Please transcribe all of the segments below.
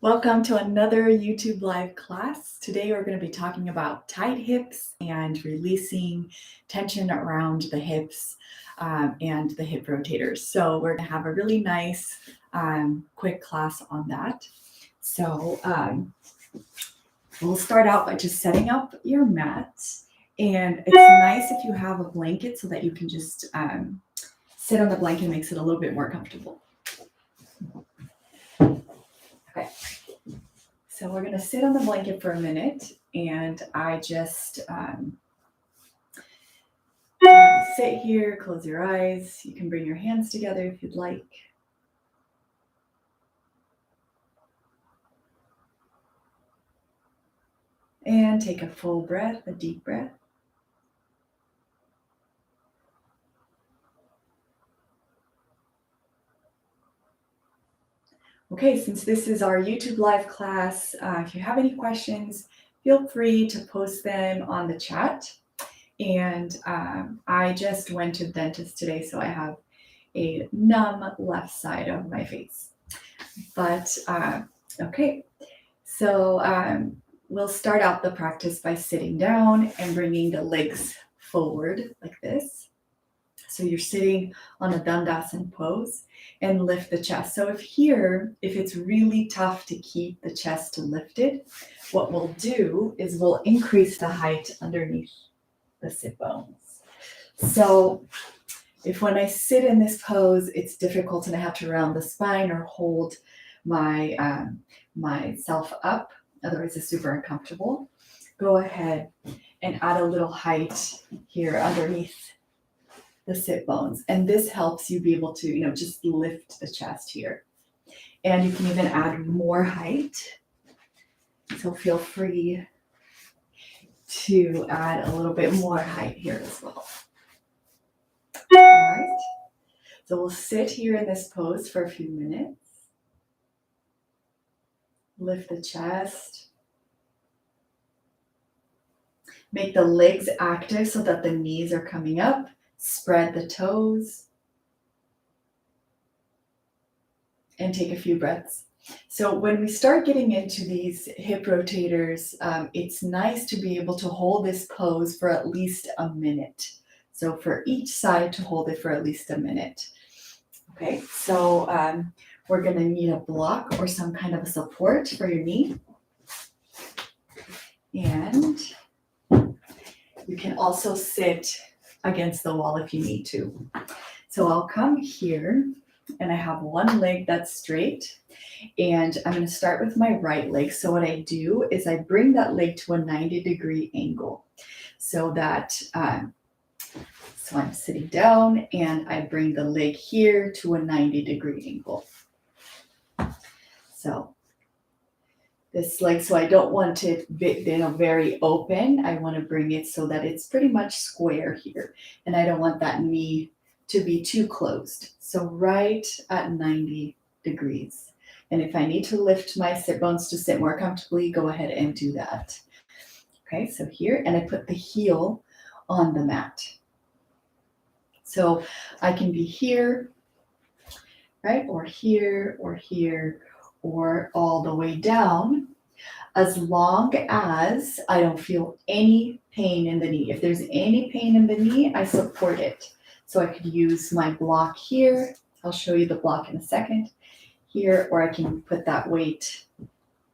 Welcome to another YouTube Live class. Today we're going to be talking about tight hips and releasing tension around the hips and the hip rotators. So we're going to have a really nice quick class on that. So we'll start out by just setting up your mat. And it's nice if you have a blanket so that you can just sit on the blanket. Makes it a little bit more comfortable. Okay. So we're going to sit on the blanket for a minute, and I just sit here, close your eyes. You can bring your hands together if you'd like. And take a full breath, a deep breath. Okay, since this is our YouTube Live class, if you have any questions, feel free to post them on the chat. And I just went to the dentist today, so I have a numb left side of my face. But okay, so we'll start out the practice by sitting down and bringing the legs forward like this. So you're sitting on a Dandasana pose and lift the chest. So if it's really tough to keep the chest lifted, what we'll do is we'll increase the height underneath the sit bones. So if when I sit in this pose, it's difficult and I have to round the spine or hold my myself up, otherwise it's super uncomfortable, go ahead and add a little height here underneath the sit bones. And this helps you be able to, just lift the chest here. And you can even add more height. So feel free to add a little bit more height here as well. All right. So we'll sit here in this pose for a few minutes. Lift the chest. Make the legs active so that the knees are coming up. Spread the toes. And take a few breaths. So when we start getting into these hip rotators, it's nice to be able to hold this pose for at least a minute. So for each side to hold it for at least a minute. Okay, so we're going to need a block or some kind of a support for your knee. And you can also sit against the wall if you need to. So I'll come here and I have one leg that's straight and I'm going to start with my right leg. So what I do is I bring that leg to a 90-degree angle so that so I'm sitting down and I bring the leg here to a 90-degree angle. So this leg, so I don't want it very open. I want to bring it so that it's pretty much square here. And I don't want that knee to be too closed. So right at 90 degrees. And if I need to lift my sit bones to sit more comfortably, go ahead and do that. Okay, so here, and I put the heel on the mat. So I can be here, right? Or here, or here, or all the way down, as long as I don't feel any pain in the knee. If there's any pain in the knee, I support it. So I could use my block here. I'll show you the block in a second here, or I can put that weight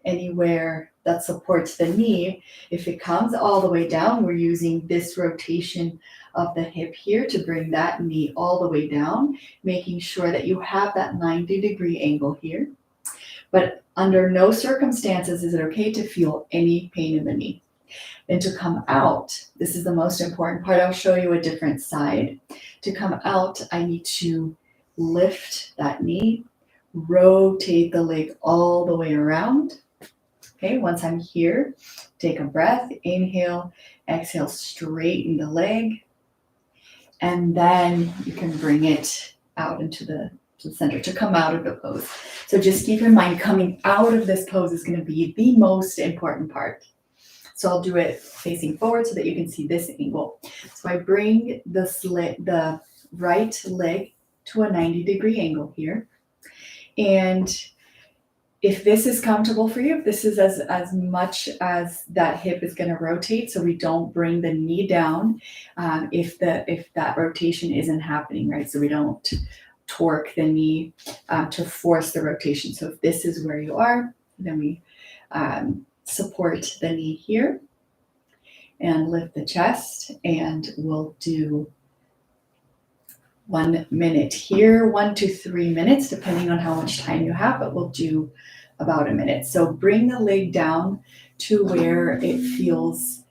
anywhere that supports the knee. If it comes all the way down, we're using this rotation of the hip here to bring that knee all the way down, making sure that you have that 90-degree angle here. But under no circumstances is it okay to feel any pain in the knee. And to come out, this is the most important part. I'll show you a different side. To come out, I need to lift that knee, rotate the leg all the way around. Okay, once I'm here, take a breath, inhale, exhale, straighten the leg, and then you can bring it out into the center to come out of the pose. So just keep in mind, coming out of this pose is going to be the most important part. So I'll do it facing forward so that you can see this angle. So I bring the right leg to a 90-degree angle here. And If this is comfortable for you, if this is as much as that hip is going to rotate, so we don't bring the knee down, if that rotation isn't happening, right? So we don't torque the knee to force the rotation. So if this is where you are, then we support the knee here and lift the chest, and we'll do 1 minute here, 1 to 3 minutes, depending on how much time you have, but we'll do about a minute. So bring the leg down to where it feels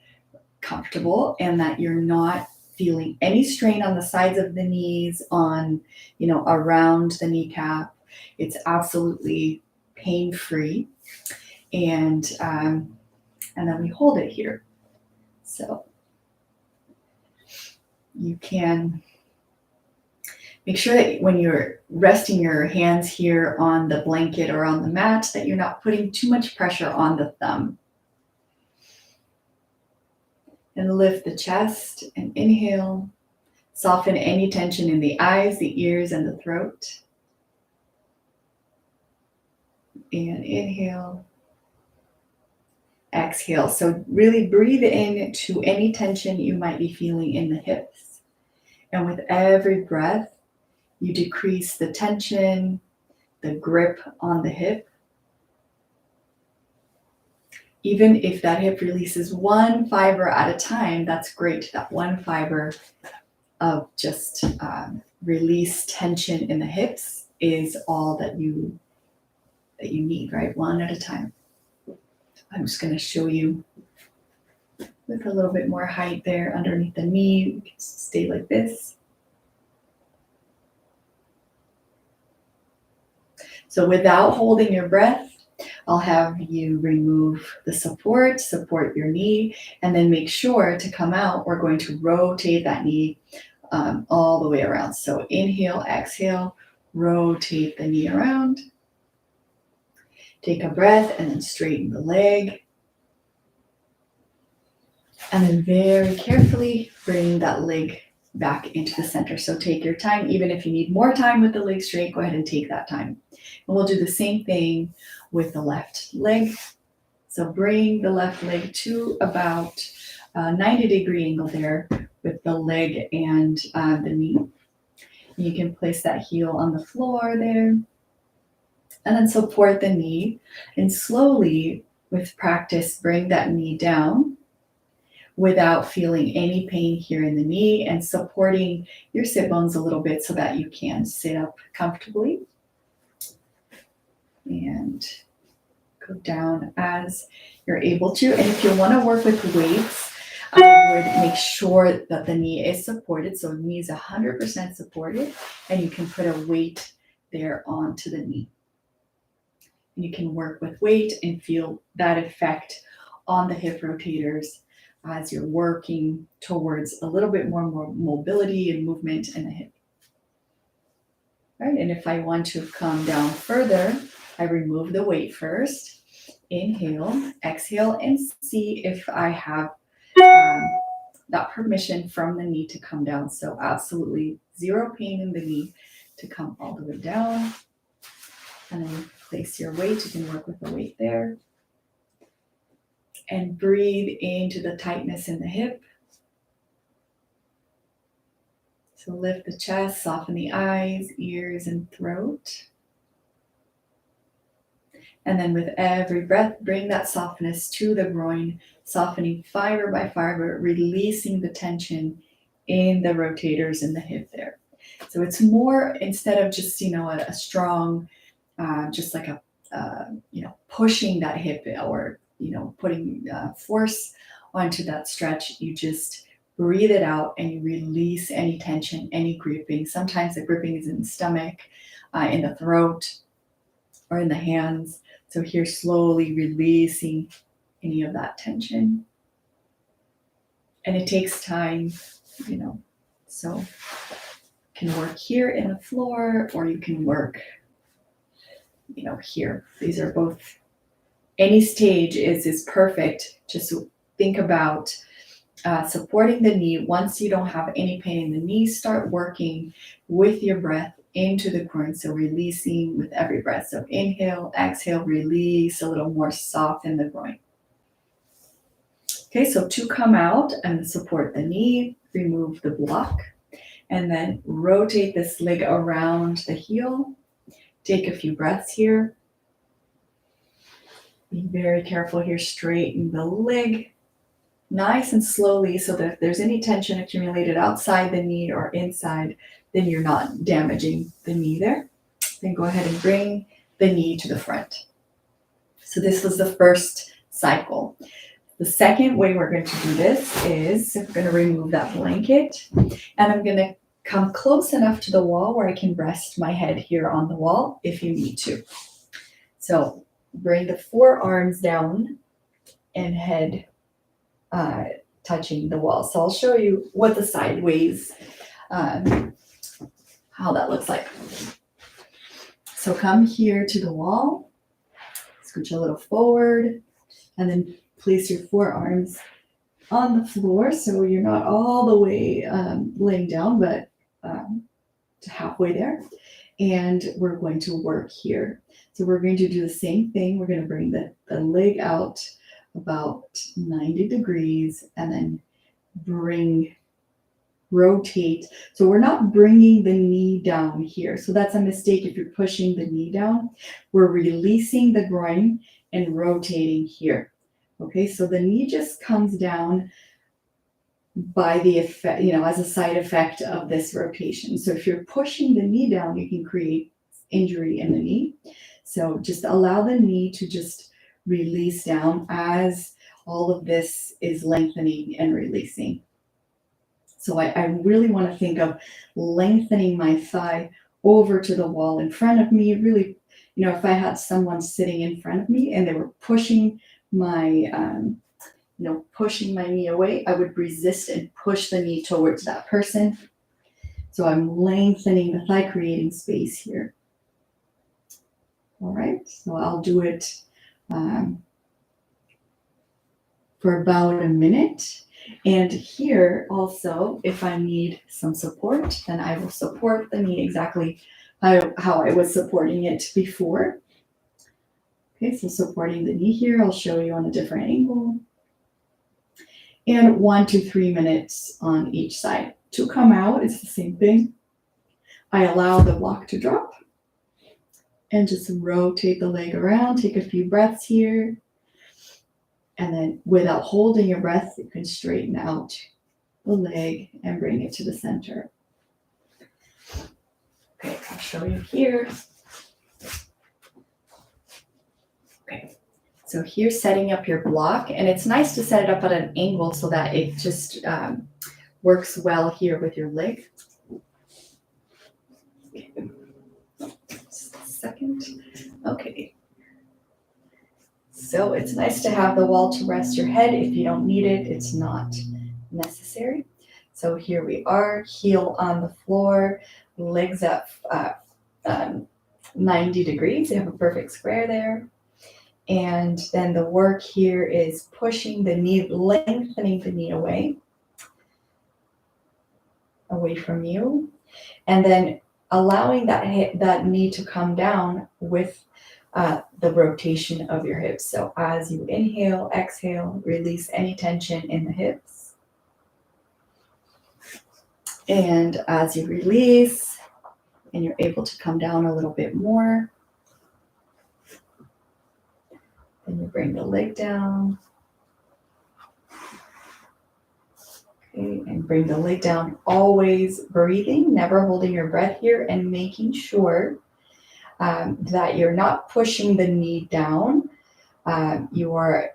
comfortable and that you're not feeling any strain on the sides of the knees, on, around the kneecap. It's absolutely pain-free. And then we hold it here. So you can make sure that when you're resting your hands here on the blanket or on the mat, that you're not putting too much pressure on the thumb. And lift the chest and inhale. Soften any tension in the eyes, the ears, and the throat. And inhale. Exhale. So really breathe in to any tension you might be feeling in the hips. And with every breath, you decrease the tension, the grip on the hip. Even if that hip releases one fiber at a time, that's great. That one fiber of just release tension in the hips is all that you need, right? One at a time. I'm just going to show you with a little bit more height there underneath the knee. You can stay like this. So without holding your breath, I'll have you remove the support your knee, and then make sure to come out. We're going to rotate that knee all the way around. So inhale, exhale, rotate the knee around. Take a breath and then straighten the leg. And then very carefully bring that leg back into the center. So take your time. Even if you need more time with the leg straight, go ahead and take that time. And we'll do the same thing with the left leg. So bring the left leg to about a 90-degree angle there with the leg and the knee. You can place that heel on the floor there. And then support the knee. And slowly, with practice, bring that knee down without feeling any pain here in the knee, and supporting your sit bones a little bit so that you can sit up comfortably. And go down as you're able to. And if you want to work with weights, I would make sure that the knee is supported. So the knee is 100% supported, and you can put a weight there onto the knee. And you can work with weight and feel that effect on the hip rotators as you're working towards a little bit more mobility and movement in the hip. Right? And if I want to come down further, I remove the weight first. Inhale, exhale, and see if I have that permission from the knee to come down. So absolutely zero pain in the knee to come all the way down. And then place your weight. You can work with the weight there. And breathe into the tightness in the hip. So lift the chest, soften the eyes, ears, and throat. And then with every breath, bring that softness to the groin, softening fiber by fiber, releasing the tension in the rotators in the hip there. So it's more, instead of just, a strong, just like a, pushing that hip or, putting force onto that stretch, you just breathe it out and you release any tension, any gripping. Sometimes the gripping is in the stomach, in the throat, or in the hands. So here, slowly releasing any of that tension. And it takes time, so you can work here in the floor, or you can work, here. These are both, any stage is perfect. Just think about supporting the knee. Once you don't have any pain in the knee, start working with your breath into the groin. So releasing with every breath. So inhale, exhale, release, a little more soft in the groin. Okay, so to come out and support the knee, remove the block, and then rotate this leg around the heel. Take a few breaths here. Be very careful here, straighten the leg nice and slowly so that if there's any tension accumulated outside the knee or inside, then you're not damaging the knee there. Then go ahead and bring the knee to the front. So this was the first cycle. The second way we're going to do this is we're going to remove that blanket, and I'm going to come close enough to the wall where I can rest my head here on the wall if you need to. So bring the forearms down and head touching the wall. So I'll show you what the sideways, how that looks like. So come here to the wall, scooch a little forward, and then place your forearms on the floor so you're not all the way laying down, but to halfway there. And we're going to work here. So we're going to do the same thing. We're going to bring the leg out about 90 degrees and then rotate. So we're not bringing the knee down here. So that's a mistake if you're pushing the knee down. We're releasing the groin and rotating here. Okay, so the knee just comes down by the effect, as a side effect of this rotation. So if you're pushing the knee down, you can create injury in the knee. So just allow the knee to just release down as all of this is lengthening and releasing. So I really want to think of lengthening my thigh over to the wall in front of me. Really, if I had someone sitting in front of me and they were pushing my knee away, I would resist and push the knee towards that person. So I'm lengthening the thigh, creating space here. All right, so I'll do it for about a minute. And here also, if I need some support, then I will support the knee exactly how I was supporting it before. Okay, so supporting the knee here, I'll show you on a different angle. And 1 to 3 minutes on each side. To come out, it's the same thing. I allow the block to drop and just rotate the leg around, take a few breaths here. And then without holding your breath, you can straighten out the leg and bring it to the center. Okay, I'll show you here. Okay, so here's setting up your block, and it's nice to set it up at an angle so that it just works well here with your leg. Just a second. Okay. So it's nice to have the wall to rest your head. If you don't need it, it's not necessary. So here we are, heel on the floor, legs up 90 degrees. You have a perfect square there. And then the work here is pushing the knee, lengthening the knee away from you. And then allowing that knee to come down with the rotation of your hips. So as you inhale, exhale, release any tension in the hips. And as you release, and you're able to come down a little bit more, then you bring the leg down. Okay, and bring the leg down, always breathing, never holding your breath here, and making sure that you're not pushing the knee down. The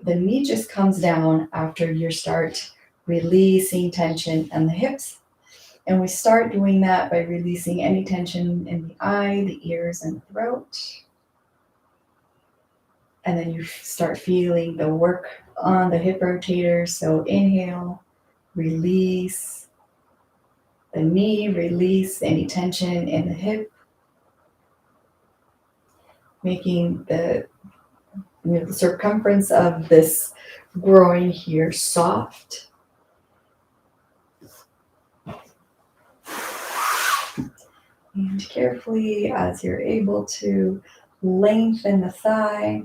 knee just comes down after you start releasing tension in the hips. And we start doing that by releasing any tension in the eye, the ears, and the throat. And then you start feeling the work on the hip rotators. So inhale, release the knee, release any tension in the hip, making the circumference of this groin here soft. And carefully, as you're able to, lengthen the thigh.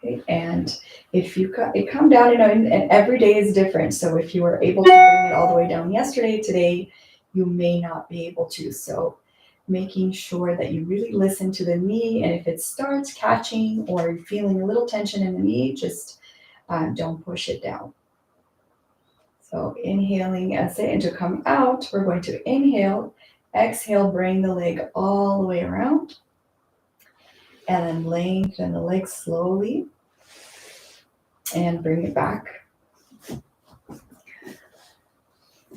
Okay, and if you come down, and every day is different. So if you were able to bring it all the way down yesterday, today you may not be able to. So making sure that you really listen to the knee, and if it starts catching or you're feeling a little tension in the knee, just don't push it down. So inhaling as and to come out, we're going to inhale, exhale, bring the leg all the way around, and then lengthen the leg slowly and bring it back.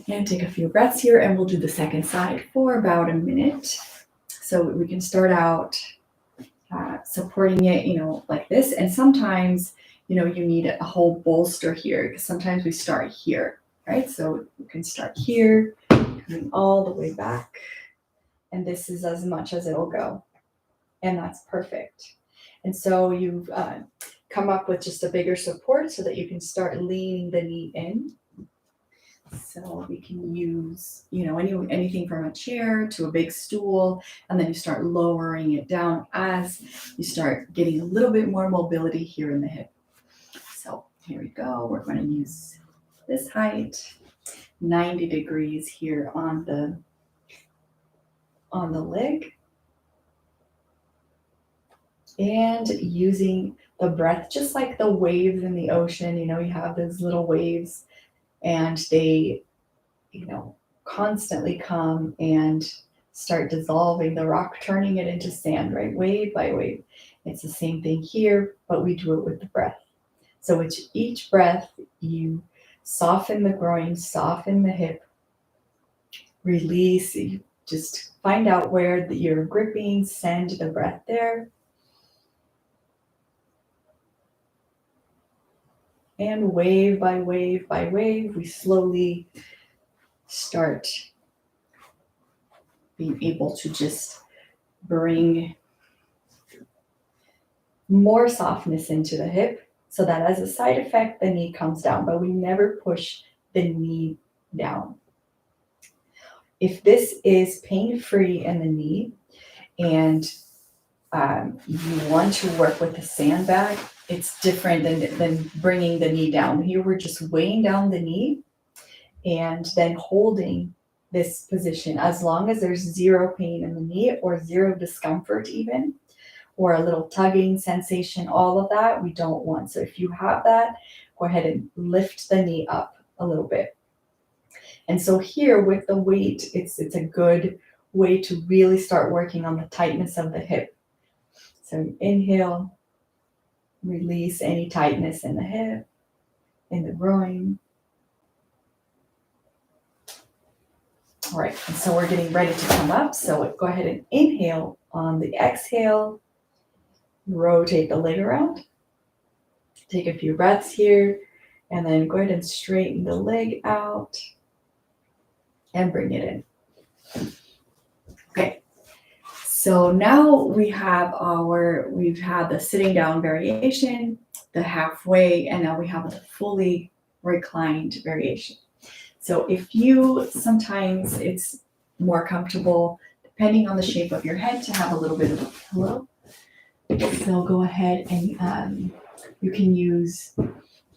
And take a few breaths here, and we'll do the second side for about a minute. So we can start out supporting it, like this. And sometimes, you need a whole bolster here, because sometimes we start here, right? So we can start here, coming all the way back. And this is as much as it'll go. And that's perfect. And so you've come up with just a bigger support so that you can start leaning the knee in. So we can use, anything from a chair to a big stool, and then you start lowering it down as you start getting a little bit more mobility here in the hip. So here we go. We're going to use this height, 90 degrees here on the leg, and using the breath just like the waves in the ocean. You have those little waves, and they constantly come and start dissolving the rock, turning it into sand, right? Wave by wave. It's the same thing here, but we do it with the breath. So with each breath, you soften the groin, soften the hip, release. You just find out where you're gripping, send the breath there. And wave by wave by wave, we slowly start being able to just bring more softness into the hip, so that as a side effect, the knee comes down, but we never push the knee down. If this is pain-free in the knee, and you want to work with the sandbag, it's different than bringing the knee down. Here we're just weighing down the knee and then holding this position as long as there's zero pain in the knee or zero discomfort even, or a little tugging sensation, all of that we don't want. So if you have that, go ahead and lift the knee up a little bit. And so here with the weight, it's a good way to really start working on the tightness of the hip. So inhale, release any tightness in the hip, in the groin. All right, and so we're getting ready to come up. So go ahead and inhale. On the exhale, rotate the leg around. Take a few breaths here, and then go ahead and straighten the leg out and bring it in. Okay, so now we've had the sitting down variation, the halfway, and now we have the fully reclined variation. So sometimes it's more comfortable, depending on the shape of your head, to have a little bit of a pillow. So go ahead and you can use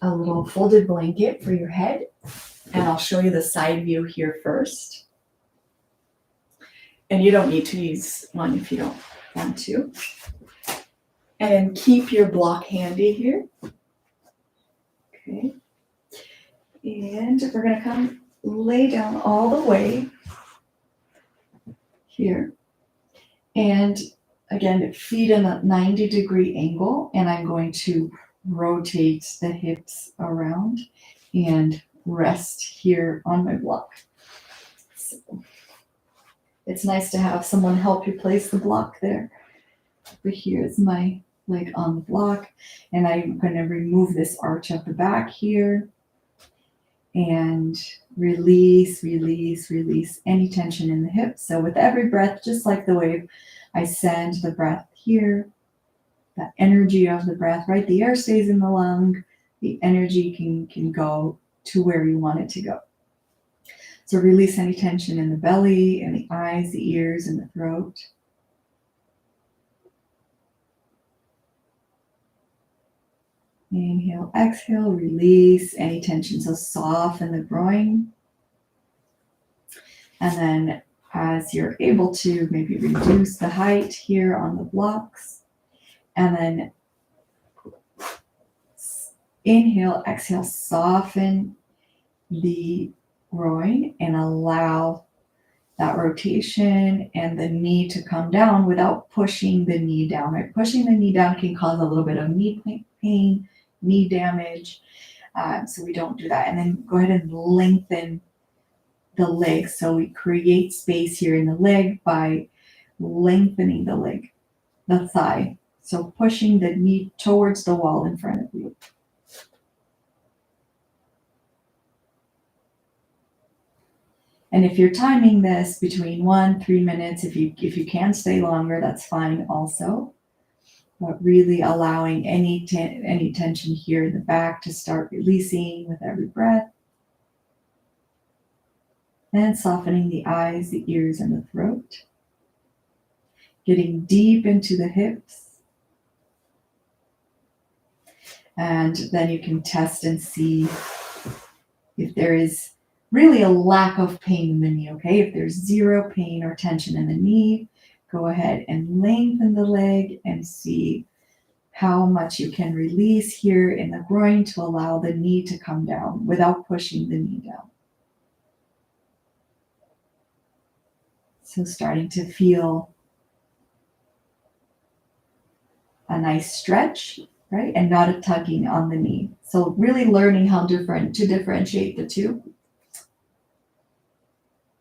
a little folded blanket for your head. And I'll show you the side view here first. And you don't need to use one if you don't want to. And keep your block handy here. Okay. And we're going to come lay down all the way here. And again, feet in a 90-degree angle. And I'm going to rotate the hips around and rest here on my block. So it's nice to have someone help you place the block there. Over here is my leg on the block. And I'm going to remove this arch at the back here. And release any tension in the hips. So with every breath, just like the wave, I send the breath here, the energy of the breath, right? The air stays in the lung. The energy can go to where you want it to go. So release any tension in the belly, and the eyes, the ears, and the throat. Inhale, exhale, release any tension. So soften the groin. And then as you're able to, maybe reduce the height here on the blocks. And then inhale, exhale, soften the groin and allow that rotation and the knee to come down without pushing the knee down. Right? Pushing the knee down can cause a little bit of knee pain, knee damage. So we don't do that. And then go ahead and lengthen the leg. So we create space here in the leg by lengthening the leg, the thigh. So pushing the knee towards the wall in front of you. And if you're timing this between 1-3 minutes, if you can stay longer, that's fine also. But really allowing any tension here in the back to start releasing with every breath. And softening the eyes, the ears, and the throat. Getting deep into the hips. And then you can test and see if there is really a lack of pain in the knee, okay? If there's zero pain or tension in the knee, go ahead and lengthen the leg and see how much you can release here in the groin to allow the knee to come down without pushing the knee down. So starting to feel a nice stretch, right? And not a tugging on the knee. So really learning how to differentiate the two.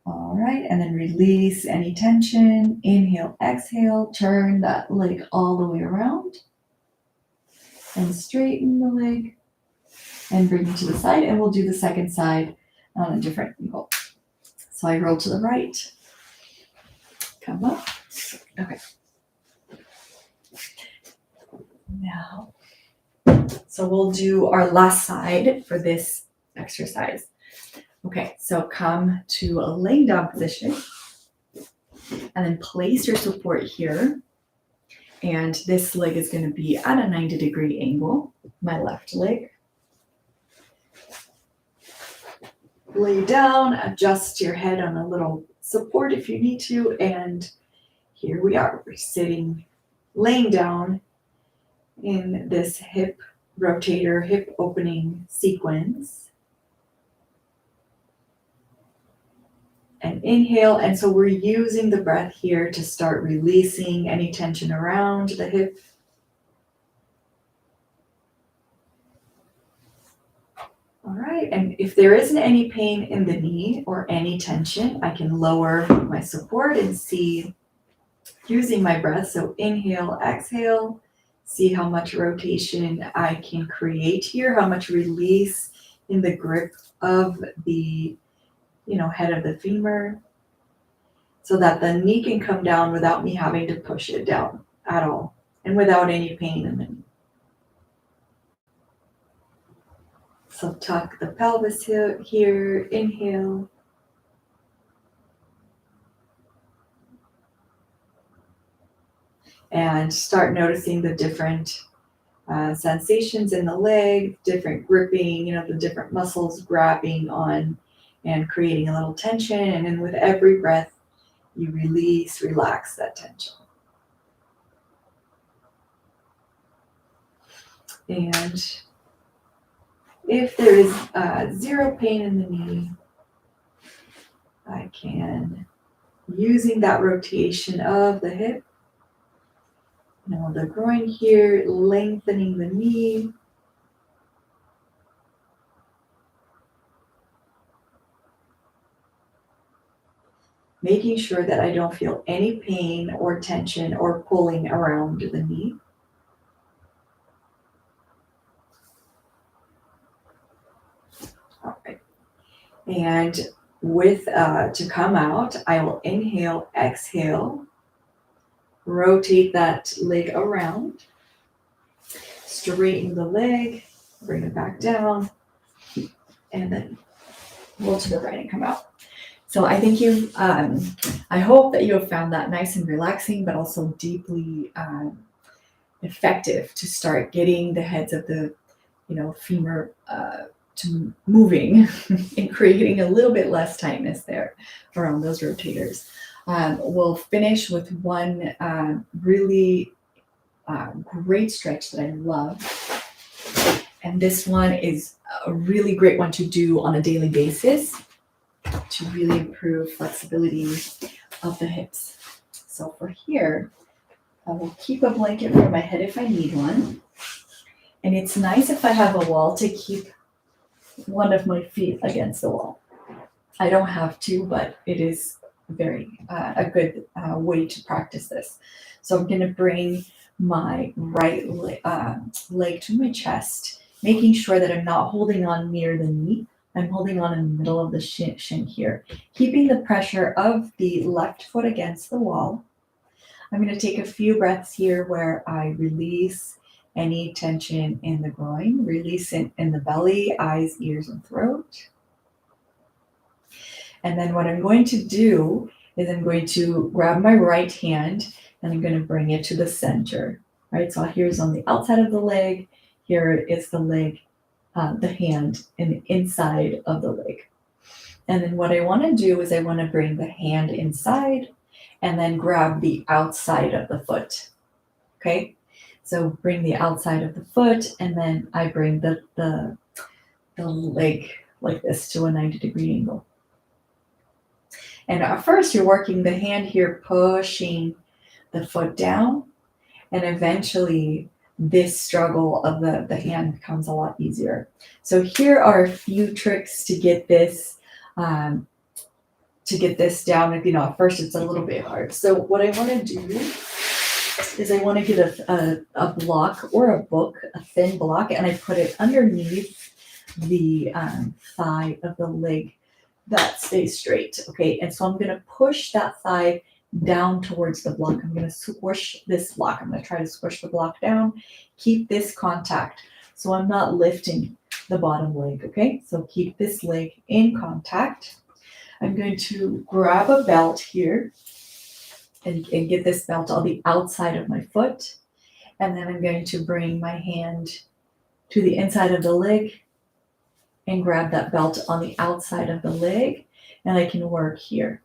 All right, and then release any tension. Inhale, exhale, turn that leg all the way around. And straighten the leg and bring it to the side. And we'll do the second side on a different angle. So I roll to the right. Come up. Okay. Now, so we'll do our last side for this exercise. Okay, so come to a laying down position and then place your support here. And this leg is going to be at a 90-degree angle, my left leg. Lay down, adjust your head on a little support if you need to. And here we are, we're sitting, laying down in this hip rotator, hip opening sequence. And inhale, and so we're using the breath here to start releasing any tension around the hip. All right, and if there isn't any pain in the knee or any tension, I can lower my support and see using my breath. So inhale, exhale, see how much rotation I can create here, how much release in the grip of the head of the femur, so that the knee can come down without me having to push it down at all and without any pain in the knee. So tuck the pelvis here, inhale. And start noticing the different sensations in the leg, different gripping, the different muscles grabbing on and creating a little tension. And then with every breath, you release, relax that tension. And if there is zero pain in the knee, I can, using that rotation of the hip, the groin here, lengthening the knee. Making sure that I don't feel any pain or tension or pulling around the knee. All right. And with to come out, I will inhale, exhale, rotate that leg around, straighten the leg, bring it back down, and then roll to the right and come out. So I think I hope that you have found that nice and relaxing, but also deeply effective to start getting the heads of the, femur to moving and creating a little bit less tightness there around those rotators. We'll finish with one really great stretch that I love. And this one is a really great one to do on a daily basis to really improve flexibility of the hips. So for here, I will keep a blanket for my head if I need one. And it's nice if I have a wall to keep one of my feet against the wall. I don't have to, but it is very a good way to practice this. So I'm going to bring my right leg to my chest, making sure that I'm not holding on near the knee. I'm holding on in the middle of the shin here, keeping the pressure of the left foot against the wall. I'm going to take a few breaths here where I release any tension in the groin, release it in the belly, eyes, ears, and throat. And then what I'm going to do is I'm going to grab my right hand and I'm going to bring it to the center, right? So here's on the outside of the leg, here is the leg, the hand and the inside of the leg. And then what I want to do is I want to bring the hand inside and then grab the outside of the foot, okay? So bring the outside of the foot and then I bring the leg like this to a 90-degree angle. And at first you're working the hand here, pushing the foot down, and eventually this struggle of the hand becomes a lot easier. So here are a few tricks to get this down. At first it's a little bit hard. So what I want to do is I want to get a block or a book, a thin block, and I put it underneath the thigh of the leg that stays straight, okay? And so I'm going to push that thigh down towards the block. I'm going to squish this block. I'm going to try to squish the block down. Keep this contact. So I'm not lifting the bottom leg, okay? So keep this leg in contact. I'm going to grab a belt here and get this belt on the outside of my foot. And then I'm going to bring my hand to the inside of the leg and grab that belt on the outside of the leg, and I can work here.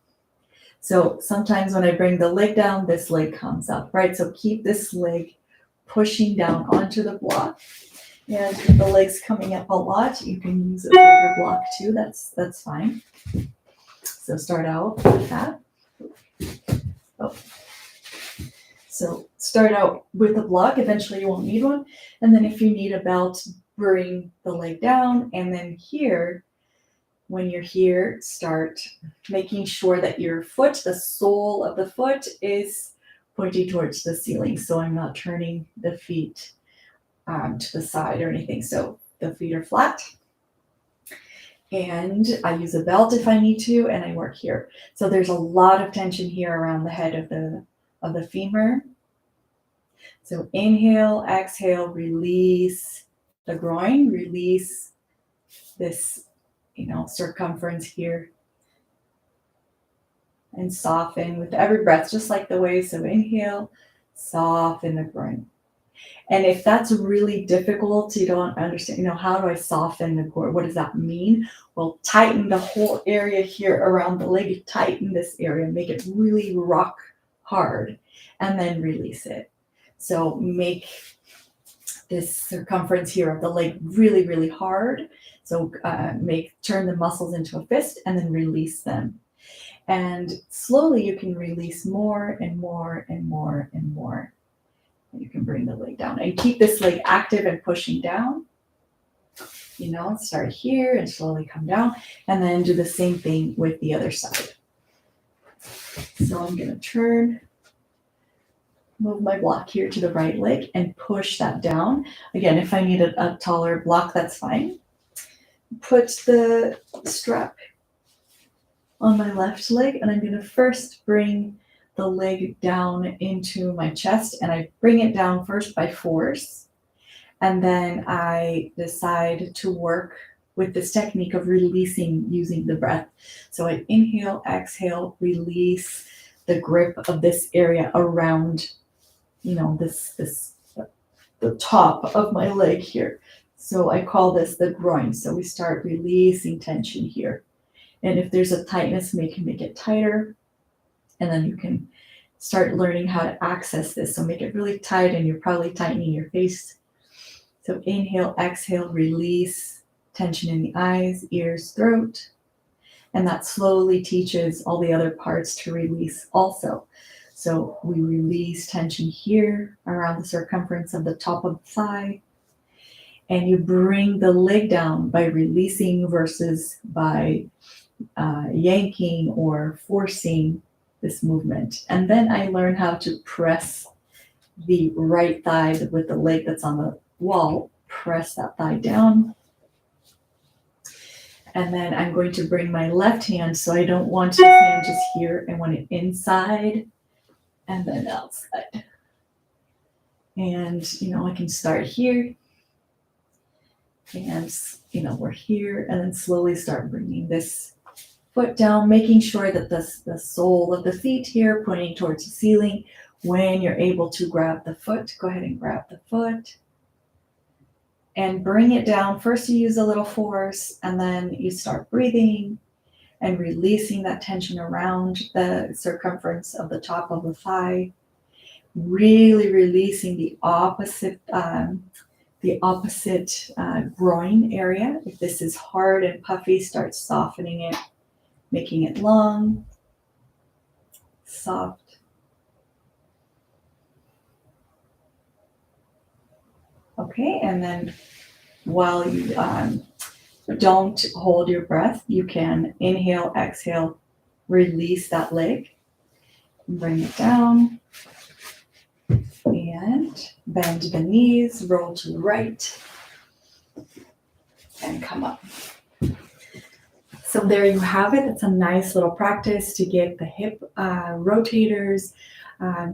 So sometimes when I bring the leg down, this leg comes up, right? So keep this leg pushing down onto the block. And if the leg's coming up a lot, you can use a bigger block too. That's fine. So start out with that. Oh. So start out with a block. Eventually you won't need one. And then if you need a belt, bring the leg down. And then here, when you're here, start making sure that your foot, the sole of the foot, is pointing towards the ceiling. So I'm not turning the feet to the side or anything. So the feet are flat. And I use a belt if I need to, and I work here. So there's a lot of tension here around the head of the femur. So inhale, exhale, release the groin, release this, circumference here. And soften with every breath, just like the way. So inhale, soften the groin. And if that's really difficult, you don't understand, how do I soften the groin? What does that mean? Well, tighten the whole area here around the leg, tighten this area, make it really rock hard, and then release it. So make this circumference here of the leg really, really hard. So turn the muscles into a fist and then release them. And slowly you can release more and more and more and more. And you can bring the leg down and keep this leg active and pushing down. Start here and slowly come down, and then do the same thing with the other side. So I'm going to move my block here to the right leg and push that down. Again, if I need a taller block, that's fine. Put the strap on my left leg, and I'm going to first bring the leg down into my chest, and I bring it down first by force, and then I decide to work with this technique of releasing using the breath. So I inhale, exhale, release the grip of this area around, the top of my leg here. So I call this the groin. So we start releasing tension here. And if there's a tightness, make it tighter. And then you can start learning how to access this. So make it really tight, and you're probably tightening your face. So inhale, exhale, release tension in the eyes, ears, throat. And that slowly teaches all the other parts to release also. So we release tension here around the circumference of the top of the thigh. And you bring the leg down by releasing versus by yanking or forcing this movement. And then I learn how to press the right thigh with the leg that's on the wall, press that thigh down. And then I'm going to bring my left hand, so I don't want this hand just here. I want it inside and then outside. And, I can start here. And, we're here, and then slowly start bringing this foot down, making sure that the sole of the feet here pointing towards the ceiling. When you're able to grab the foot, go ahead and grab the foot and bring it down. First, you use a little force, and then you start breathing and releasing that tension around the circumference of the top of the thigh. Really releasing the opposite groin area. If this is hard and puffy, start softening it, making it long, soft. Okay, and then while you don't hold your breath, you can inhale, exhale, release that leg, bring it down, and bend the knees, roll to the right, and come up. So there you have it. It's a nice little practice to get the hip rotators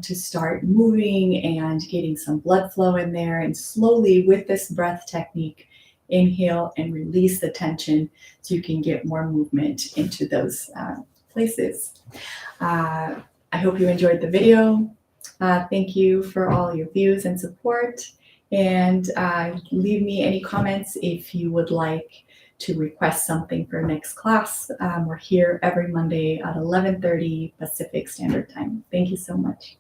to start moving and getting some blood flow in there. And slowly with this breath technique, inhale and release the tension so you can get more movement into those places. I hope you enjoyed the video. Thank you for all your views and support. And leave me any comments if you would like to request something for next class. We're here every Monday at 11:30 Pacific Standard Time. Thank you so much.